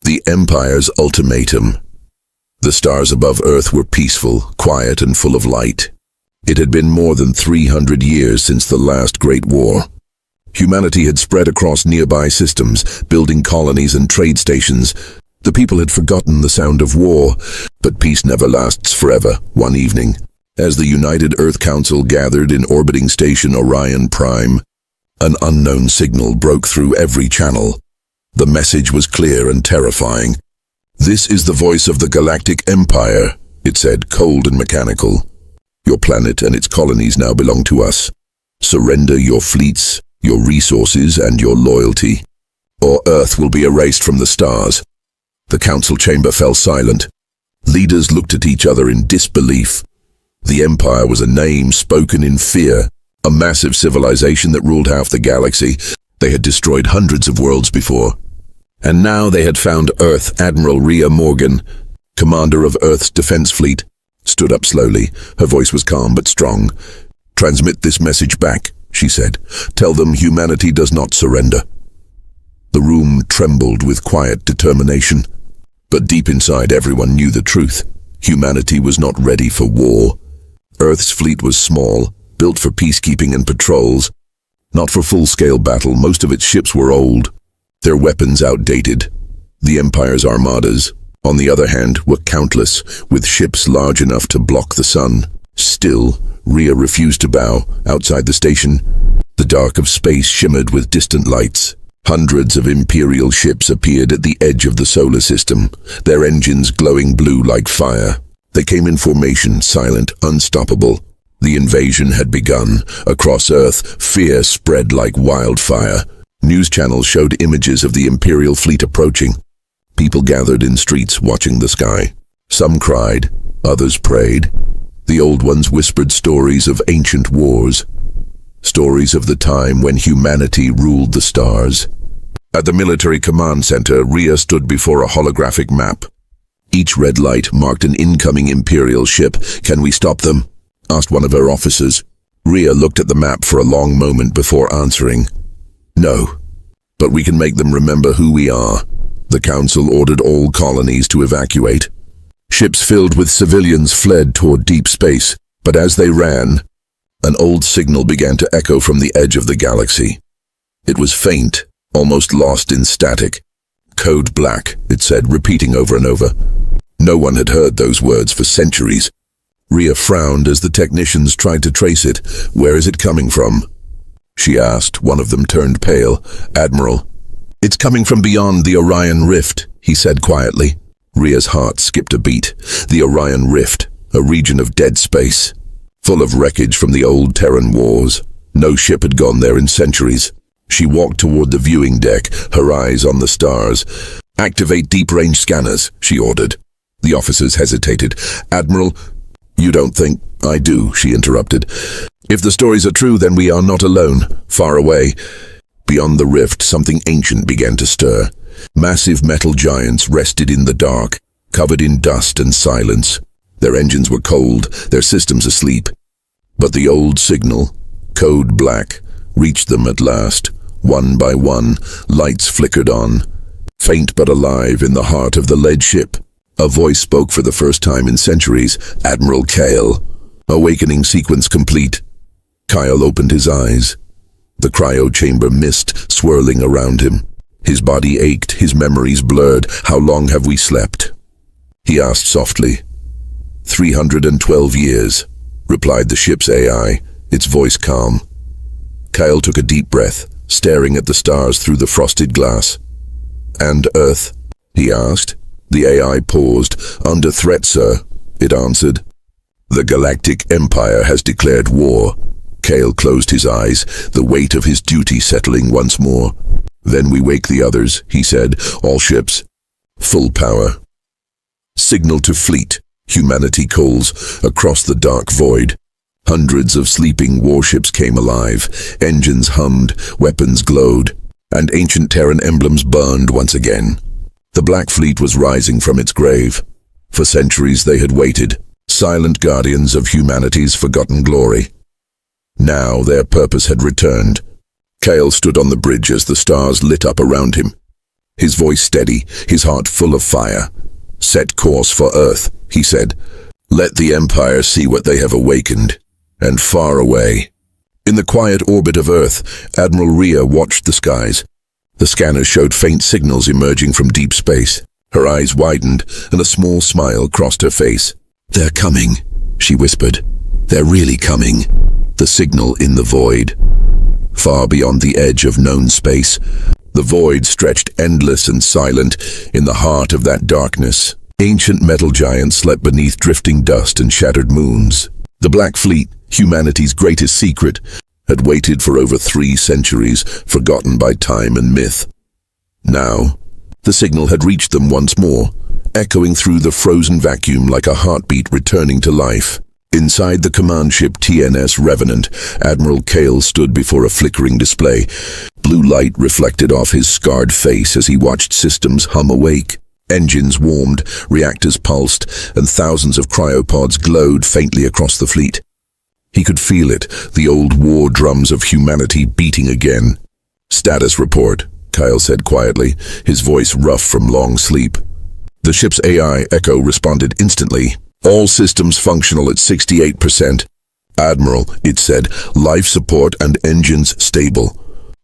The Empire's ultimatum. The stars above Earth were peaceful, quiet, and full of light. It had been more than 300 years since the last Great War. Humanity had spread across nearby systems, building colonies and trade stations. The people had forgotten the sound of war, but peace never lasts forever. One evening, as the United Earth Council gathered in orbiting station Orion Prime, an unknown signal broke through every channel. The message was clear and terrifying. "This is the voice of the Galactic Empire," it said, cold and mechanical. "Your planet and its colonies now belong to us. Surrender your fleets, your resources, and your loyalty, or Earth will be erased from the stars." The council chamber fell silent. Leaders looked at each other in disbelief. The Empire was a name spoken in fear, a massive civilization that ruled half the galaxy. They had destroyed hundreds of worlds before. And now they had found Earth. Admiral Rhea Morgan, commander of Earth's defense fleet, stood up slowly. Her voice was calm but strong. "Transmit this message back," she said. "Tell them humanity does not surrender." The room trembled with quiet determination. But deep inside, everyone knew the truth. Humanity was not ready for war. Earth's fleet was small, built for peacekeeping and patrols, not for full-scale battle. Most of its ships were old, their weapons outdated. The Empire's armadas, on the other hand, were countless, with ships large enough to block the sun. Still, Rhea refused to bow. Outside the station, the dark of space shimmered with distant lights. Hundreds of Imperial ships appeared at the edge of the solar system, their engines glowing blue like fire. They came in formation, silent, unstoppable. The invasion had begun. Across Earth, fear spread like wildfire. News channels showed images of the Imperial fleet approaching. People gathered in streets watching the sky. Some cried, others prayed. The old ones whispered stories of ancient wars, stories of the time when humanity ruled the stars. At the military command center, Rhea stood before a holographic map. Each red light marked an incoming Imperial ship. "Can we stop them?" asked one of her officers. Rhea looked at the map for a long moment before answering. "No, but we can make them remember who we are." The council ordered all colonies to evacuate. Ships filled with civilians fled toward deep space, but as they ran, an old signal began to echo from the edge of the galaxy. It was faint, almost lost in static. "Code Black," it said, repeating over and over. No one had heard those words for centuries. Rhea frowned as the technicians tried to trace it. "Where is it coming from?" she asked. One of them turned pale. "Admiral, it's coming from beyond the Orion Rift," he said quietly. Rhea's heart skipped a beat. The Orion Rift, a region of dead space, full of wreckage from the old Terran wars. No ship had gone there in centuries. She walked toward the viewing deck, her eyes on the stars. "Activate deep-range scanners," she ordered. The officers hesitated. "Admiral, you don't think—" "I do," she interrupted. "If the stories are true, then we are not alone." Far away, beyond the rift, something ancient began to stir. Massive metal giants rested in the dark, covered in dust and silence. Their engines were cold, their systems asleep. But the old signal, Code Black, reached them at last. One by one, lights flickered on. Faint but alive in the heart of the lead ship, a voice spoke for the first time in centuries. "Admiral Kale." Awakening sequence complete. Kyle opened his eyes. The cryo chamber mist swirling around him. His body ached, his memories blurred. "How long have we slept?" he asked softly. 312 years, replied the ship's AI, its voice calm. Kyle took a deep breath, staring at the stars through the frosted glass. "And Earth?" he asked. The AI paused. "Under threat, sir," it answered. "The Galactic Empire has declared war." Kale closed his eyes, the weight of his duty settling once more. "Then we wake the others," he said. "All ships, full power. Signal to fleet," humanity calls, across the dark void. Hundreds of sleeping warships came alive. Engines hummed, weapons glowed, and ancient Terran emblems burned once again. The Black Fleet was rising from its grave. For centuries they had waited, silent guardians of humanity's forgotten glory. Now their purpose had returned. Kale stood on the bridge as the stars lit up around him. His voice steady, his heart full of fire. "Set course for Earth," he said. "Let the Empire see what they have awakened." And far away, in the quiet orbit of Earth, Admiral Rhea watched the skies. The scanners showed faint signals emerging from deep space. Her eyes widened, and a small smile crossed her face. "They're coming," she whispered. "They're really coming." The signal in the void. Far beyond the edge of known space, the void stretched endless and silent in the heart of that darkness. Ancient metal giants slept beneath drifting dust and shattered moons. The Black Fleet, humanity's greatest secret, had waited for over 3 centuries, forgotten by time and myth. Now, the signal had reached them once more, echoing through the frozen vacuum like a heartbeat returning to life. Inside the command ship TNS Revenant, Admiral Kale stood before a flickering display. Blue light reflected off his scarred face as he watched systems hum awake. Engines warmed, reactors pulsed, and thousands of cryopods glowed faintly across the fleet. He could feel it, the old war drums of humanity beating again. "Status report," Kyle said quietly, his voice rough from long sleep. The ship's AI Echo responded instantly. "All systems functional at 68%. Admiral," it said, "life support and engines stable.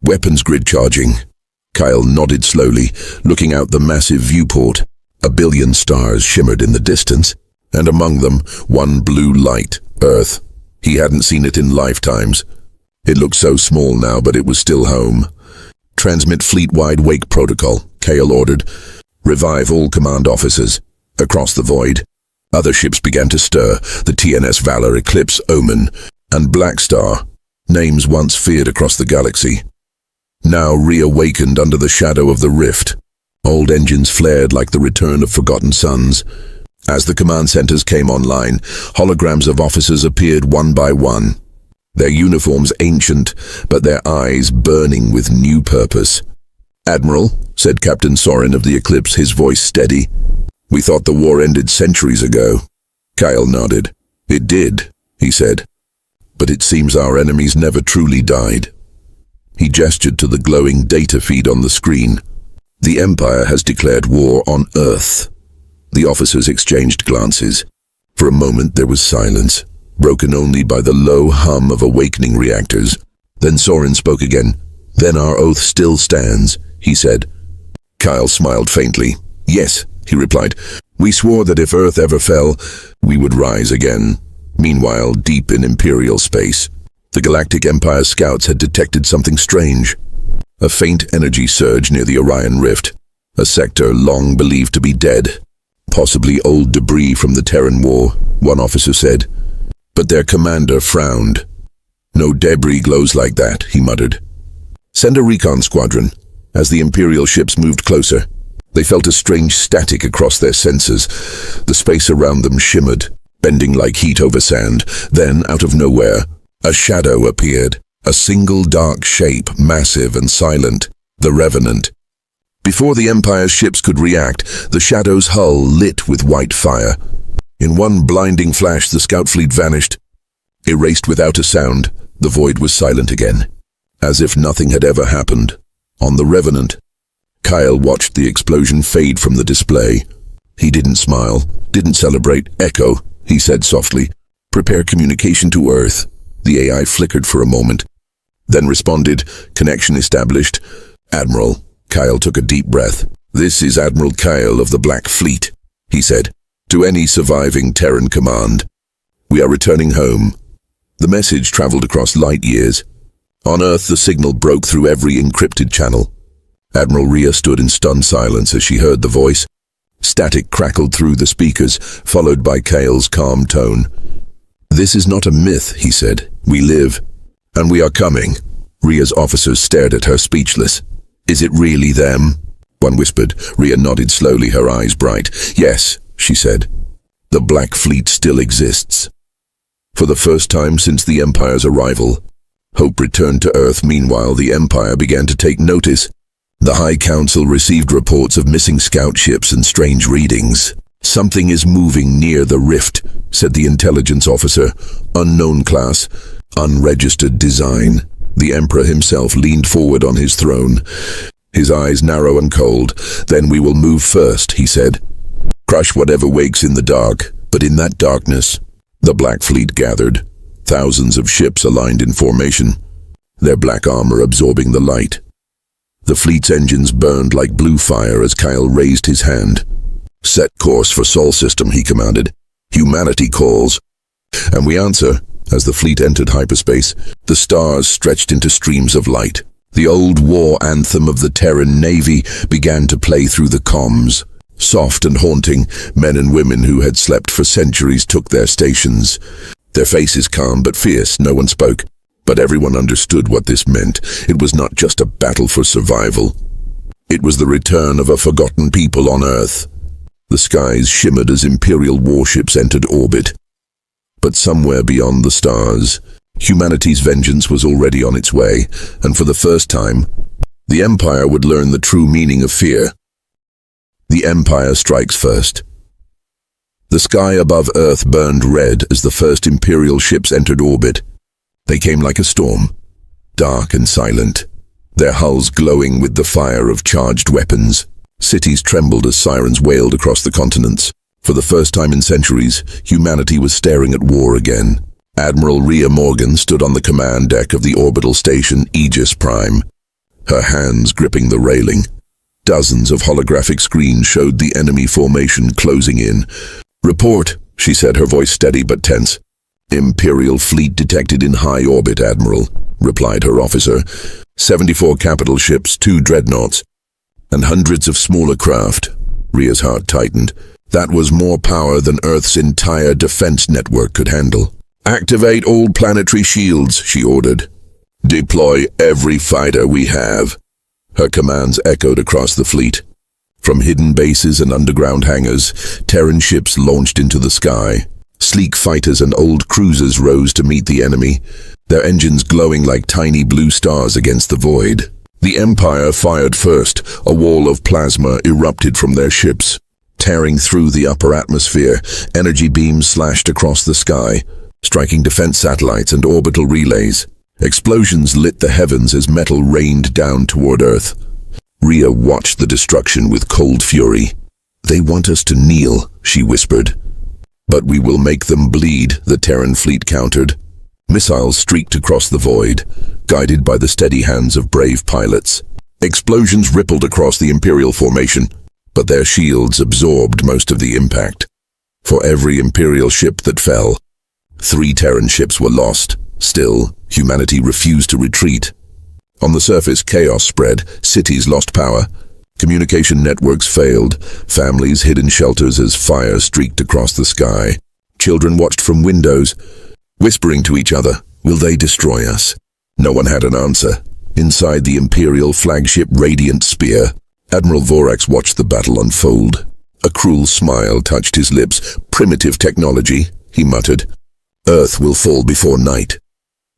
Weapons grid charging." Kyle nodded slowly, looking out the massive viewport. 1 billion stars shimmered in the distance, and among them, one blue light, Earth. He hadn't seen it in lifetimes. It looked so small now, but it was still home. "Transmit fleet-wide wake protocol," Kale ordered. "Revive all command officers." Across the void, other ships began to stir, the TNS Valor, Eclipse, Omen, and Black Star, names once feared across the galaxy. Now reawakened under the shadow of the rift. Old engines flared like the return of forgotten suns. As the command centers came online, holograms of officers appeared one by one. Their uniforms ancient, but their eyes burning with new purpose. "Admiral," said Captain Sorin of the Eclipse, his voice steady. "We thought the war ended centuries ago." Kyle nodded. "It did," he said. "But it seems our enemies never truly died." He gestured to the glowing data feed on the screen. "The Empire has declared war on Earth." The officers exchanged glances. For a moment there was silence, broken only by the low hum of awakening reactors. Then Sorin spoke again. "Then our oath still stands," he said. Kyle smiled faintly. "Yes," he replied. "We swore that if Earth ever fell, we would rise again." Meanwhile, deep in Imperial space, the Galactic Empire scouts had detected something strange. A faint energy surge near the Orion Rift, a sector long believed to be dead. "Possibly old debris from the Terran War," one officer said. But their commander frowned. "No debris glows like that," he muttered. "Send a recon squadron." As the Imperial ships moved closer, they felt a strange static across their senses. The space around them shimmered, bending like heat over sand. Then, out of nowhere, a shadow appeared, a single dark shape, massive and silent, the Revenant. Before the Empire's ships could react, the shadow's hull lit with white fire. In one blinding flash, the scout fleet vanished. Erased without a sound, the void was silent again, as if nothing had ever happened. On the Revenant, Kyle watched the explosion fade from the display. He didn't smile, didn't celebrate. "Echo," he said softly. "Prepare communication to Earth." The AI flickered for a moment, then responded, "Connection established." "Admiral." Kyle took a deep breath. "This is Admiral Kyle of the Black Fleet," he said, "to any surviving Terran command. We are returning home." The message traveled across light years. On Earth, the signal broke through every encrypted channel. Admiral Rhea stood in stunned silence as she heard the voice. Static crackled through the speakers, followed by Kale's calm tone. "This is not a myth," he said. "We live, and we are coming." Rhea's officers stared at her, speechless. "Is it really them?" one whispered. Rhea nodded slowly, her eyes bright. "Yes," she said. "The Black Fleet still exists." For the first time since the Empire's arrival, hope returned to Earth. Meanwhile, the Empire began to take notice. The High Council received reports of missing scout ships and strange readings. "Something is moving near the rift," said the intelligence officer. "Unknown class, unregistered design." The Emperor himself leaned forward on his throne. His eyes narrow and cold. "Then we will move first," he said. "Crush whatever wakes in the dark." But in that darkness, the Black Fleet gathered. Thousands of ships aligned in formation, their black armor absorbing the light. The fleet's engines burned like blue fire as Kyle raised his hand. "Set course for Sol System," he commanded. "Humanity calls." And we answer. As the fleet entered hyperspace, the stars stretched into streams of light. The old war anthem of the Terran Navy began to play through the comms. Soft and haunting, men and women who had slept for centuries took their stations. Their faces calm but fierce, no one spoke. But everyone understood what this meant. It was not just a battle for survival. It was the return of a forgotten people on Earth. The skies shimmered as Imperial warships entered orbit. But somewhere beyond the stars, humanity's vengeance was already on its way, and for the first time, the Empire would learn the true meaning of fear. The Empire strikes first. The sky above Earth burned red as the first Imperial ships entered orbit. They came like a storm, dark and silent, their hulls glowing with the fire of charged weapons. Cities trembled as sirens wailed across the continents. For the first time in centuries, humanity was staring at war again. Admiral Rhea Morgan stood on the command deck of the orbital station Aegis Prime, her hands gripping the railing. Dozens of holographic screens showed the enemy formation closing in. "Report," she said, her voice steady but tense. "Imperial fleet detected in high orbit, Admiral," replied her officer. 74 capital ships, 2 dreadnoughts, and hundreds of smaller craft. Rhea's heart tightened. That was more power than Earth's entire defense network could handle. "Activate all planetary shields," she ordered. "Deploy every fighter we have." Her commands echoed across the fleet. From hidden bases and underground hangars, Terran ships launched into the sky. Sleek fighters and old cruisers rose to meet the enemy, their engines glowing like tiny blue stars against the void. The Empire fired first. A wall of plasma erupted from their ships. Tearing through the upper atmosphere, energy beams slashed across the sky, striking defense satellites and orbital relays. Explosions lit the heavens as metal rained down toward Earth. Rhea watched the destruction with cold fury. "They want us to kneel," she whispered. "But we will make them bleed," the Terran fleet countered. Missiles streaked across the void, guided by the steady hands of brave pilots. Explosions rippled across the Imperial formation, but their shields absorbed most of the impact. For every Imperial ship that fell, 3 Terran ships were lost. Still, humanity refused to retreat. On the surface, chaos spread. Cities lost power. Communication networks failed. Families hid in shelters as fire streaked across the sky. Children watched from windows, whispering to each other, "Will they destroy us?" No one had an answer. Inside the Imperial flagship Radiant Spear, Admiral Vorax watched the battle unfold. A cruel smile touched his lips. "Primitive technology," he muttered. "Earth will fall before night."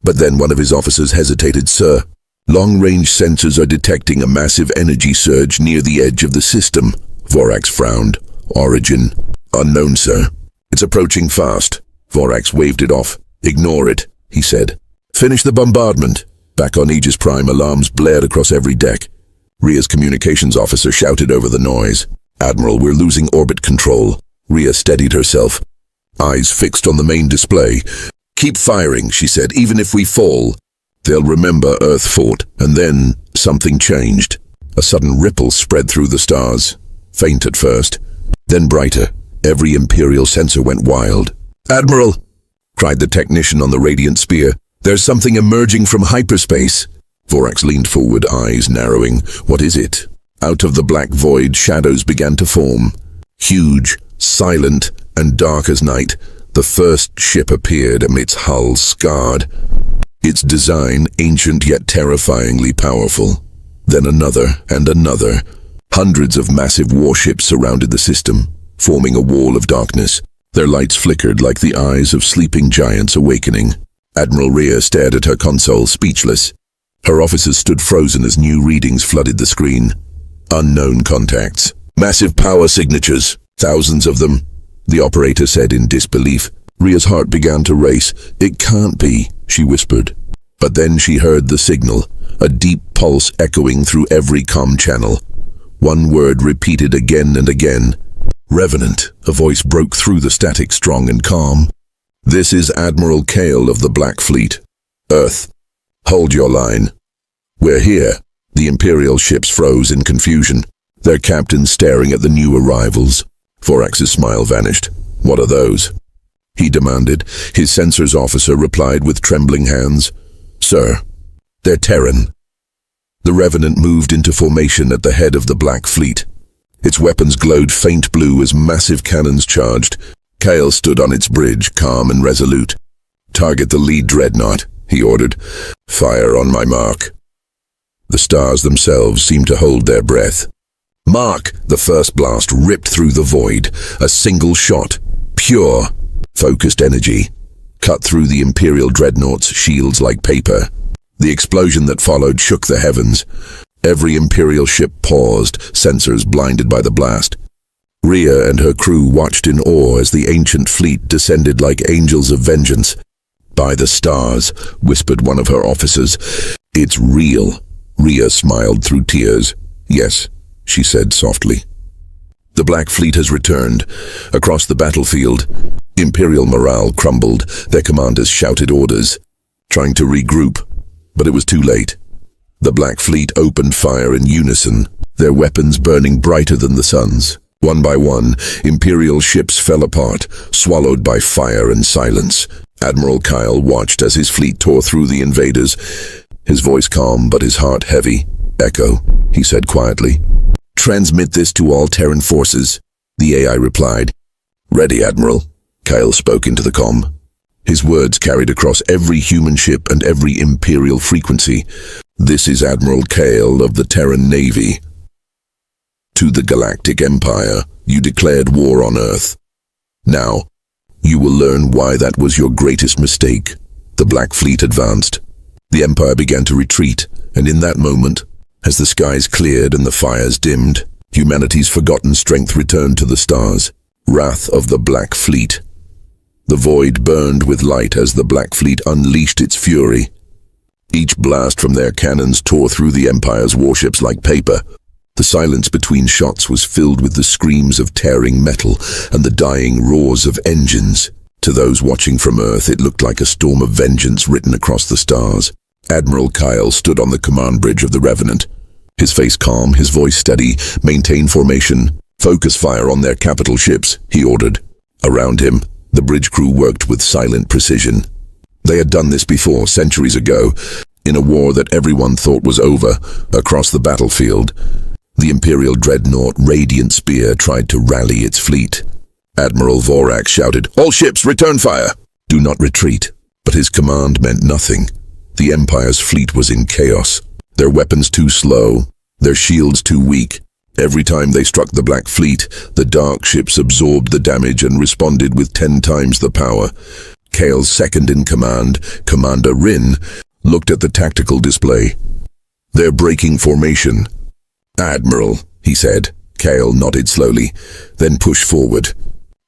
But then one of his officers hesitated. "Sir, long-range sensors are detecting a massive energy surge near the edge of the system." Vorax frowned. "Origin? Unknown, sir." "It's approaching fast." Vorax waved it off. "Ignore it," he said. "Finish the bombardment." Back on Aegis Prime, alarms blared across every deck. Rhea's communications officer shouted over the noise. "Admiral, we're losing orbit control." Rhea steadied herself, eyes fixed on the main display. "Keep firing," she said, "even if we fall. They'll remember Earth fought." And then something changed. A sudden ripple spread through the stars, faint at first, then brighter. Every Imperial sensor went wild. "Admiral!" cried the technician on the Radiant Spear. "There's something emerging from hyperspace." Vorax leaned forward, eyes narrowing. "What is it?" Out of the black void, shadows began to form. Huge, silent, and dark as night, the first ship appeared, its hull scarred. Its design, ancient yet terrifyingly powerful. Then another and another. Hundreds of massive warships surrounded the system, forming a wall of darkness. Their lights flickered like the eyes of sleeping giants awakening. Admiral Rhea stared at her console, speechless. Her officers stood frozen as new readings flooded the screen. Unknown contacts. Massive power signatures. Thousands of them, the operator said in disbelief. Rhea's heart began to race. "It can't be," she whispered. But then she heard the signal. a deep pulse echoing through every comm channel. One word repeated again and again. "Revenant," a voice broke through the static, strong and calm. "This is Admiral Kale of the Black Fleet. Earth, hold your line. We're here." The Imperial ships froze in confusion, their captains staring at the new arrivals. Vorax's smile vanished. "What are those?" he demanded. His sensors officer replied with trembling hands. "Sir, they're Terran." The Revenant moved into formation at the head of the Black Fleet. Its weapons glowed faint blue as massive cannons charged. Kale stood on its bridge, calm and resolute. "Target the lead dreadnought," he ordered. "Fire on my mark." The stars themselves seemed to hold their breath. Mark! The first blast ripped through the void. A single shot. Pure, focused energy. Cut through the Imperial dreadnought's shields like paper. The explosion that followed shook the heavens. Every Imperial ship paused, sensors blinded by the blast. Rhea and her crew watched in awe as the ancient fleet descended like angels of vengeance. "By the stars," whispered one of her officers. "It's real." Rhea smiled through tears. "Yes," she said softly. The Black Fleet has returned. Across the battlefield, Imperial morale crumbled. Their commanders shouted orders, trying to regroup, but it was too late. The Black Fleet opened fire in unison, their weapons burning brighter than the sun's. One by one, Imperial ships fell apart, swallowed by fire and silence. Admiral Kyle watched as his fleet tore through the invaders, his voice calm but his heart heavy. "Echo," he said quietly. "Transmit this to all Terran forces," the AI replied. "Ready, Admiral," Kyle spoke into the comm. His words carried across every human ship and every Imperial frequency. "This is Admiral Kale of the Terran Navy. To the Galactic Empire, you declared war on Earth. Now, you will learn why that was your greatest mistake." The Black Fleet advanced. The Empire began to retreat, and in that moment, as the skies cleared and the fires dimmed, humanity's forgotten strength returned to the stars. Wrath of the Black Fleet. The void burned with light as the Black Fleet unleashed its fury. Each blast from their cannons tore through the Empire's warships like paper. The silence between shots was filled with the screams of tearing metal and the dying roars of engines. To those watching from Earth, it looked like a storm of vengeance written across the stars. Admiral Kyle stood on the command bridge of the Revenant. His face calm, his voice steady. "Maintain formation. Focus fire on their capital ships," he ordered. Around him, the bridge crew worked with silent precision. They had done this before, centuries ago, in a war that everyone thought was over. Across the battlefield, the Imperial dreadnought Radiant Spear tried to rally its fleet. Admiral Vorax shouted, "All ships, return fire!" "Do not retreat." But his command meant nothing. The Empire's fleet was in chaos. Their weapons too slow, their shields too weak. Every time they struck the Black Fleet, the dark ships absorbed the damage and responded with 10 times the power. Kale's second-in-command, Commander Rin, looked at the tactical display. "They're breaking formation." "Admiral," he said. Kale nodded slowly, then pushed forward.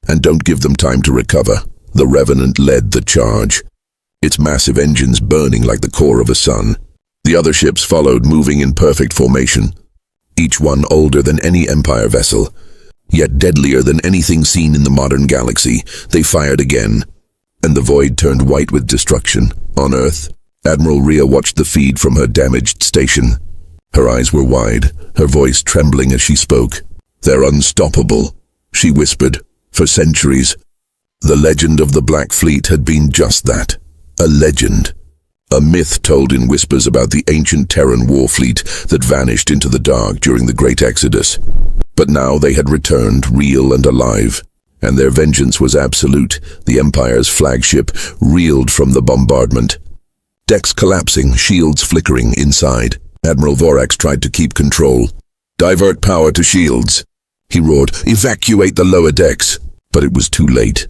"And don't give them time to recover." The Revenant led the charge, its massive engines burning like the core of a sun. The other ships followed, moving in perfect formation, each one older than any Empire vessel, yet deadlier than anything seen in the modern galaxy. They fired again, and the void turned white with destruction. On Earth, Admiral Rhea watched the feed from her damaged station. Her eyes were wide, her voice trembling as she spoke. "They're unstoppable," she whispered. For centuries, the legend of the Black Fleet had been just that, a legend. A myth told in whispers about the ancient Terran war fleet that vanished into the dark during the Great Exodus. But now they had returned, real and alive, and their vengeance was absolute. The Empire's flagship reeled from the bombardment. Decks collapsing, shields flickering inside. Admiral Vorax tried to keep control. "Divert power to shields," he roared. "Evacuate the lower decks." But it was too late.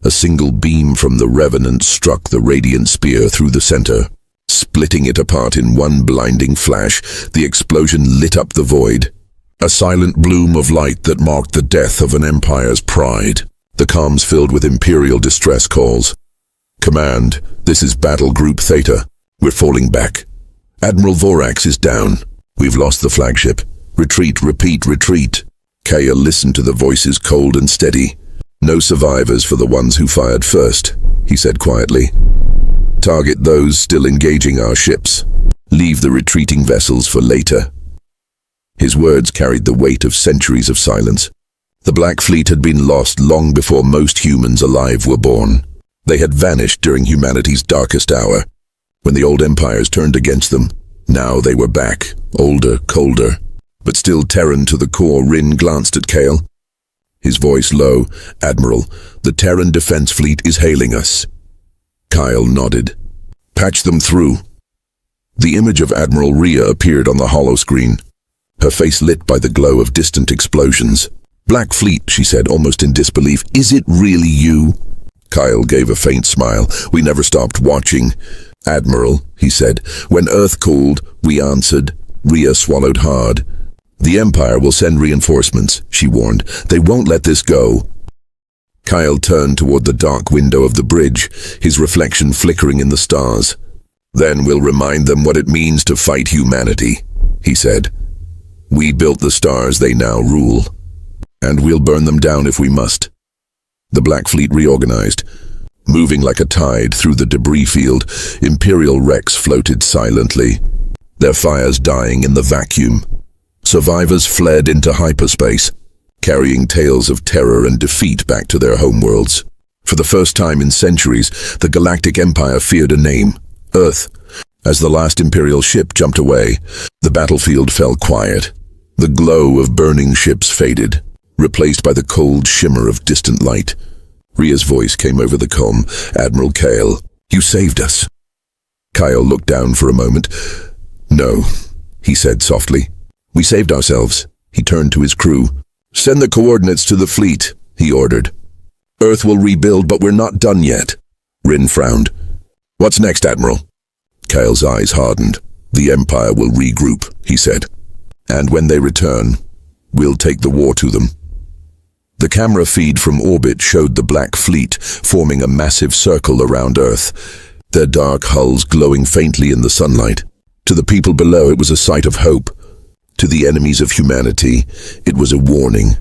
A single beam from the Revenant struck the Radiant Spear through the center, splitting it apart in one blinding flash. The explosion lit up the void, a silent bloom of light that marked the death of an Empire's pride. The comms filled with Imperial distress calls. "Command, this is Battle Group Theta. We're falling back." Admiral Vorax is down. We've lost the flagship. Retreat, repeat, retreat. Kale listened to the voices, cold and steady. No survivors for the ones who fired first, he said quietly. Target those still engaging our ships. Leave the retreating vessels for later. His words carried the weight of centuries of silence. The Black Fleet had been lost long before most humans alive were born. They had vanished during humanity's darkest hour, when the old empires turned against them. Now they were back, older, colder, but still Terran to the core. Rin glanced at Kale. His voice low. Admiral, the Terran Defense Fleet is hailing us. Kyle nodded. Patch them through. The image of Admiral Rhea appeared on the holoscreen, her face lit by the glow of distant explosions. Black Fleet, she said, almost in disbelief. Is it really you? Kyle gave a faint smile. We never stopped watching. Admiral, he said, when Earth called, we answered. Rhea swallowed hard. The Empire will send reinforcements, she warned. They won't let this go. Kyle turned toward the dark window of the bridge, his reflection flickering in the stars. Then we'll remind them what it means to fight humanity, he said. We built the stars they now rule, and we'll burn them down if we must. The Black Fleet reorganized. Moving like a tide through the debris field, Imperial wrecks floated silently, their fires dying in the vacuum. Survivors fled into hyperspace, carrying tales of terror and defeat back to their homeworlds. For the first time in centuries, the Galactic Empire feared a name, Earth. As the last Imperial ship jumped away, the battlefield fell quiet. The glow of burning ships faded, replaced by the cold shimmer of distant light. Rhea's voice came over the comm. Admiral Kale, you saved us. Kyle looked down for a moment. No, he said softly. We saved ourselves. He turned to his crew. Send the coordinates to the fleet, he ordered. Earth will rebuild, but we're not done yet. Rin frowned. What's next, Admiral? Kyle's eyes hardened. The Empire will regroup, he said. And when they return, we'll take the war to them. The camera feed from orbit showed the Black Fleet forming a massive circle around Earth, their dark hulls glowing faintly in the sunlight. To the people below, it was a sight of hope. To the enemies of humanity, it was a warning.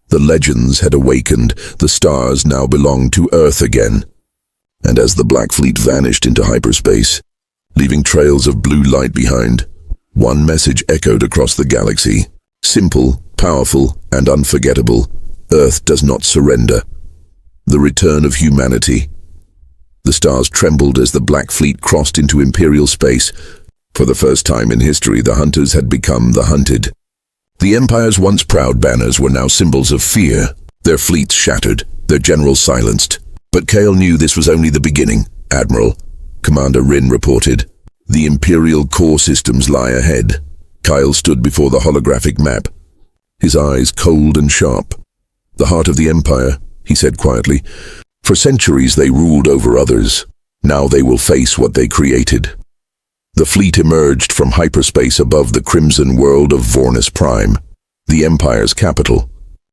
The legends had awakened. The stars now belonged to Earth again. And as the Black Fleet vanished into hyperspace, leaving trails of blue light behind, one message echoed across the galaxy. Simple, powerful, and unforgettable. Earth does not surrender. The return of humanity. The stars trembled as the Black Fleet crossed into Imperial space. For the first time in history, the hunters had become the hunted. The Empire's once proud banners were now symbols of fear, their fleets shattered, their generals silenced. But Kale knew this was only the beginning. Admiral, Commander Rin reported, the Imperial core systems lie ahead. Kyle stood before the holographic map, his eyes cold and sharp. The heart of the Empire, he said quietly. For centuries they ruled over others. Now they will face what they created. The fleet emerged from hyperspace above the crimson world of Vornis Prime, the Empire's capital.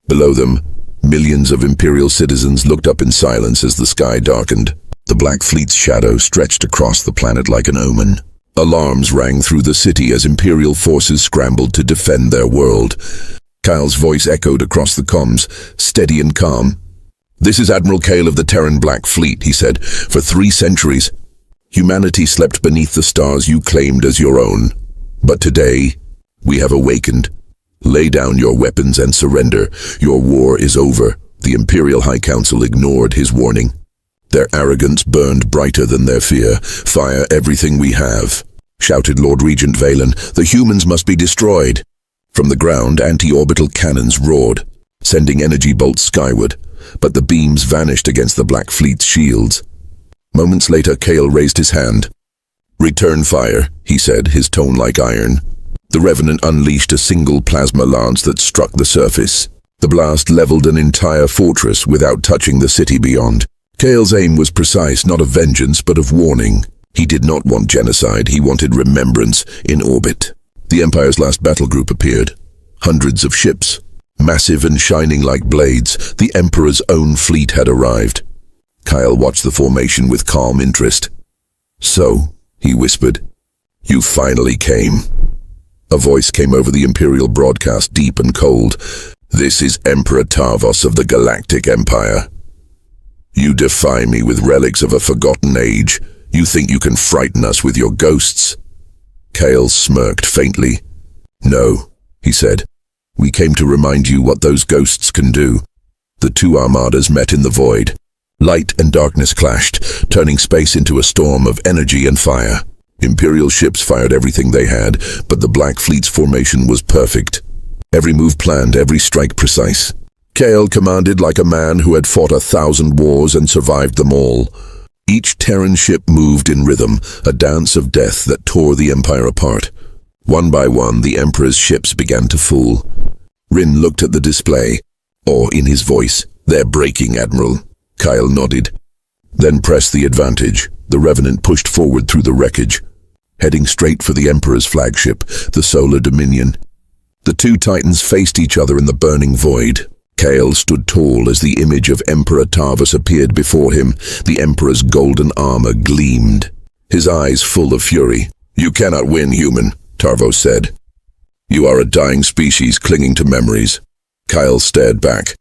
Below them, millions of Imperial citizens looked up in silence as the sky darkened. The Black Fleet's shadow stretched across the planet like an omen. Alarms rang through the city as Imperial forces scrambled to defend their world. Kyle's voice echoed across the comms, steady and calm. This is Admiral Kale of the Terran Black Fleet, he said. For 3 centuries, humanity slept beneath the stars you claimed as your own. But today, we have awakened. Lay down your weapons and surrender. Your war is over. The Imperial High Council ignored his warning. Their arrogance burned brighter than their fear. Fire everything we have, shouted Lord Regent Valen. The humans must be destroyed. From the ground, anti-orbital cannons roared, sending energy bolts skyward, but the beams vanished against the Black Fleet's shields. Moments later, Kale raised his hand. Return fire, he said, his tone like iron. The Revenant unleashed a single plasma lance that struck the surface. The blast leveled an entire fortress without touching the city beyond. Kale's aim was precise, not of vengeance, but of warning. He did not want genocide, he wanted remembrance in orbit. The Empire's last battle group appeared. Hundreds of ships, massive and shining like blades. The Emperor's own fleet had arrived. Kyle watched the formation with calm interest. So, he whispered, You finally came. A voice came over the Imperial broadcast, deep and cold. This is Emperor Tarvos of the Galactic Empire. You defy me with relics of a forgotten age. You think you can frighten us with your ghosts? Kale smirked faintly. No, he said. We came to remind you what those ghosts can do. The two armadas met in the void. Light and darkness clashed, turning space into a storm of energy and fire. Imperial ships fired everything they had, but the Black Fleet's formation was perfect. Every move planned, every strike precise. Kale commanded like a man who had fought 1,000 wars and survived them all. Each Terran ship moved in rhythm, a dance of death that tore the Empire apart. One by one, the Emperor's ships began to fall. Rin looked at the display, awe in his voice. They're breaking, Admiral. Kyle nodded. Then pressed the advantage. The Revenant pushed forward through the wreckage, heading straight for the Emperor's flagship, the Solar Dominion. The two Titans faced each other in the burning void. Kale stood tall as the image of Emperor Tarvos appeared before him. The Emperor's golden armor gleamed, his eyes full of fury. You cannot win, human, Tarvos said. You are a dying species clinging to memories. Kyle stared back,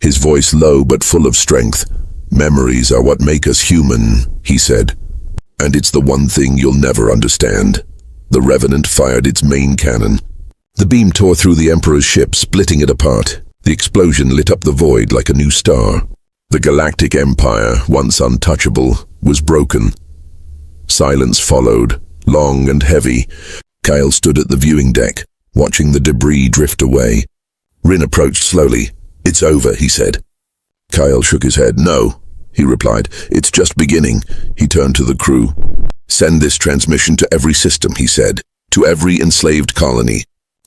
his voice low but full of strength. Memories are what make us human, he said. And it's the one thing you'll never understand. The Revenant fired its main cannon. The beam tore through the Emperor's ship, splitting it apart. The explosion lit up the void like a new star. The Galactic Empire, once untouchable, was broken. Silence followed, long and heavy. Kyle stood at the viewing deck, watching the debris drift away. Rin approached slowly. It's over, he said. Kyle shook his head. No, he replied. It's just beginning. He turned to the crew. Send this transmission to every system, he said. To every enslaved colony.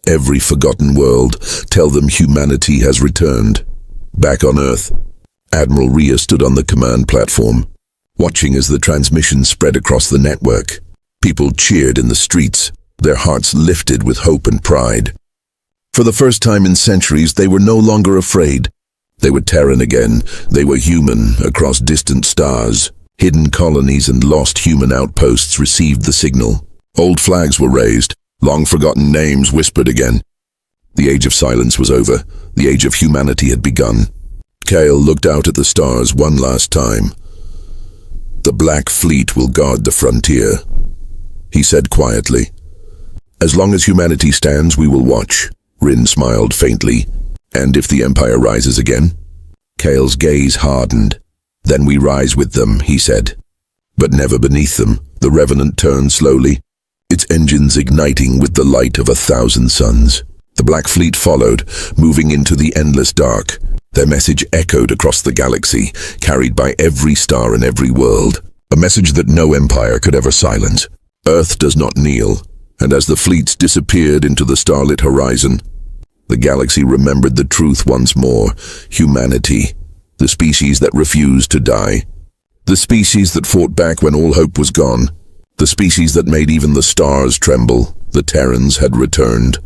Every forgotten world. Tell them humanity has returned. Back on Earth. Admiral Rhea stood on the command platform, watching as the transmission spread across the network. People cheered in the streets, their hearts lifted with hope and pride. For the first time in centuries, they were no longer afraid. They were Terran again. They were human across distant stars. Hidden colonies and lost human outposts received the signal. Old flags were raised. Long-forgotten names whispered again. The age of silence was over. The age of humanity had begun. Kale looked out at the stars one last time. The Black Fleet will guard the frontier, he said quietly. As long as humanity stands, we will watch. Rin smiled faintly. And if the Empire rises again? Kale's gaze hardened. Then we rise with them, he said. But never beneath them. The Revenant turned slowly, its engines igniting with the light of 1,000 suns. The Black Fleet followed, moving into the endless dark. Their message echoed across the galaxy, carried by every star in every world. A message that no empire could ever silence. Earth does not kneel, and as the fleets disappeared into the starlit horizon, the galaxy remembered the truth once more. Humanity, the species that refused to die. The species that fought back when all hope was gone. The species that made even the stars tremble. The Terrans had returned.